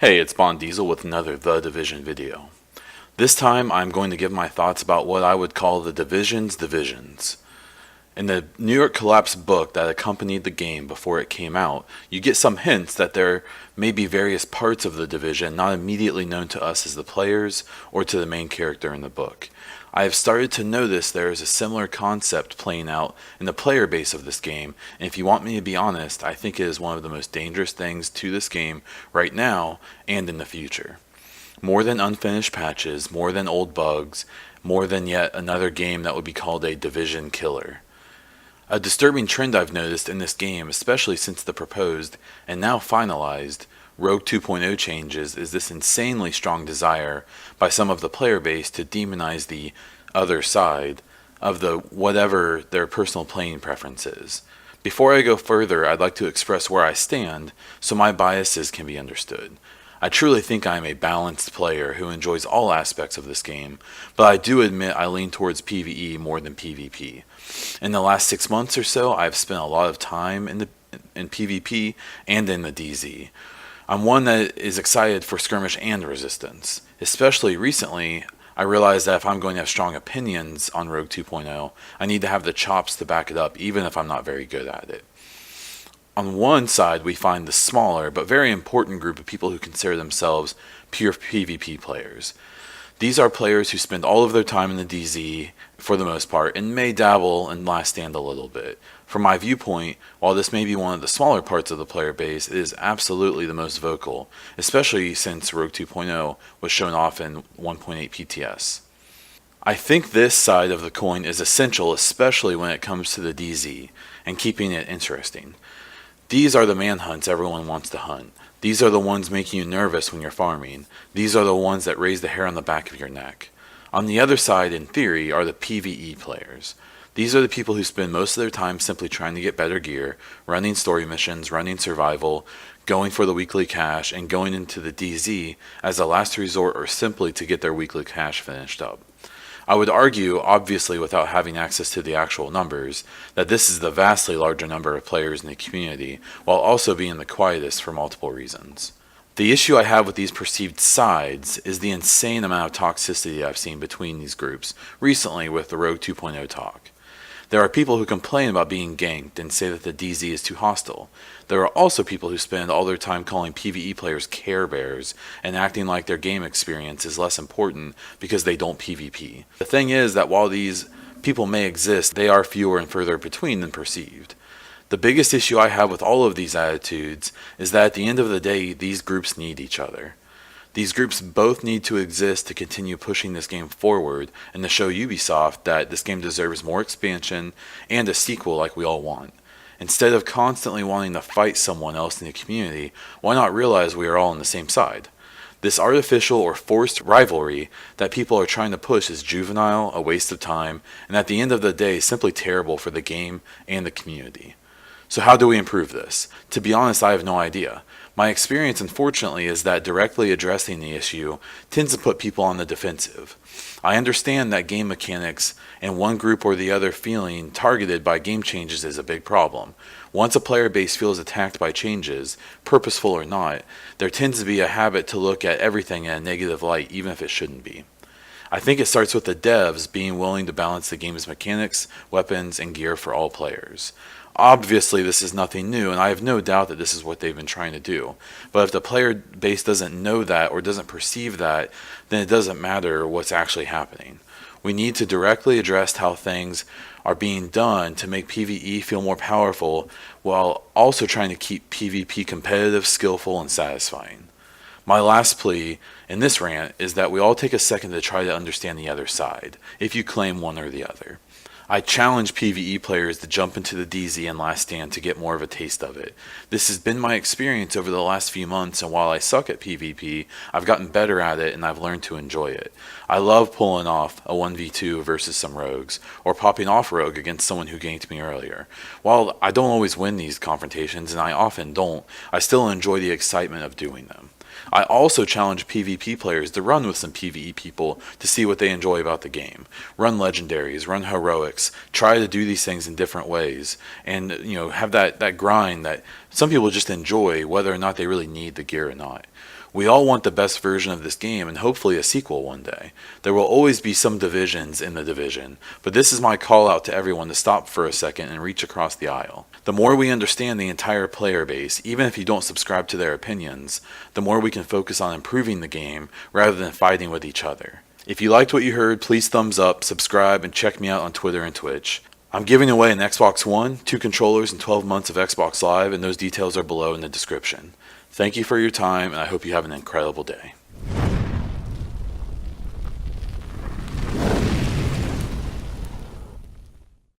Hey, it's Bond Diesel with another The Division video. This time I'm going to give my thoughts about what I would call the Division's divisions. In the New York Collapse book that accompanied the game before it came out, you get some hints that there may be various parts of the Division not immediately known to us as the players or to the main character in the book. I have started to notice there is a similar concept playing out in the player base of this game, and if you want me to be honest, I think it is one of the most dangerous things to this game right now and in the future. More than unfinished patches, more than old bugs, more than yet another game that would be called a Division killer. A disturbing trend I've noticed in this game, especially since the proposed, and now finalized, Rogue 2.0 changes is this insanely strong desire by some of the player base to demonize the other side of the whatever their personal playing preference is. Before I go further, I'd like to express where I stand so my biases can be understood. I truly think I am a balanced player who enjoys all aspects of this game, but I do admit I lean towards PvE more than PvP. In the last 6 months or so, I've spent a lot of time in PvP and in the DZ. I'm one that is excited for skirmish and resistance. Especially recently, I realized that if I'm going to have strong opinions on Rogue 2.0, I need to have the chops to back it up, even if I'm not very good at it. On one side, we find the smaller but very important group of people who consider themselves pure PvP players. These are players who spend all of their time in the DZ for the most part and may dabble in Last Stand a little bit. From my viewpoint, while this may be one of the smaller parts of the player base, it is absolutely the most vocal, especially since Rogue 2.0 was shown off in 1.8 PTS. I think this side of the coin is essential, especially when it comes to the DZ and keeping it interesting. These are the manhunts everyone wants to hunt. These are the ones making you nervous when you're farming. These are the ones that raise the hair on the back of your neck. On the other side, in theory, are the PvE players. These are the people who spend most of their time simply trying to get better gear, running story missions, running survival, going for the weekly cash, and going into the DZ as a last resort or simply to get their weekly cash finished up. I would argue, obviously without having access to the actual numbers, that this is the vastly larger number of players in the community, while also being the quietest for multiple reasons. The issue I have with these perceived sides is the insane amount of toxicity I've seen between these groups recently with the Rogue 2.0 talk. There are people who complain about being ganked and say that the DZ is too hostile. There are also people who spend all their time calling PvE players Care Bears and acting like their game experience is less important because they don't PvP. The thing is that while these people may exist, they are fewer and further between than perceived. The biggest issue I have with all of these attitudes is that at the end of the day, these groups need each other. These groups both need to exist to continue pushing this game forward and to show Ubisoft that this game deserves more expansion and a sequel like we all want. Instead of constantly wanting to fight someone else in the community, why not realize we are all on the same side? This artificial or forced rivalry that people are trying to push is juvenile, a waste of time, and at the end of the day simply terrible for the game and the community. So how do we improve this? To be honest, I have no idea. My experience, unfortunately, is that directly addressing the issue tends to put people on the defensive. I understand that game mechanics and one group or the other feeling targeted by game changes is a big problem. Once a player base feels attacked by changes, purposeful or not, there tends to be a habit to look at everything in a negative light, even if it shouldn't be. I think it starts with the devs being willing to balance the game's mechanics, weapons, and gear for all players. Obviously, this is nothing new, and I have no doubt that this is what they've been trying to do. But if the player base doesn't know that or doesn't perceive that, then it doesn't matter what's actually happening. We need to directly address how things are being done to make PvE feel more powerful while also trying to keep PvP competitive, skillful, and satisfying. My last plea in this rant is that we all take a second to try to understand the other side, if you claim one or the other. I challenge PvE players to jump into the DZ and Last Stand to get more of a taste of it. This has been my experience over the last few months, and while I suck at PvP, I've gotten better at it and I've learned to enjoy it. I love pulling off a 1v2 versus some rogues, or popping off rogue against someone who ganked me earlier. While I don't always win these confrontations, and I often don't, I still enjoy the excitement of doing them. I also challenge PvP players to run with some PvE people to see what they enjoy about the game. Run legendaries, run heroics, try to do these things in different ways, and have that grind that some people just enjoy whether or not they really need the gear or not. We all want the best version of this game and hopefully a sequel one day. There will always be some divisions in the division, but this is my call out to everyone to stop for a second and reach across the aisle. The more we understand the entire player base, even if you don't subscribe to their opinions, the more we can focus on improving the game rather than fighting with each other. If you liked what you heard, please thumbs up, subscribe, and check me out on Twitter and Twitch. I'm giving away an Xbox One, 2 controllers, and 12 months of Xbox Live, and those details are below in the description. Thank you for your time, and I hope you have an incredible day.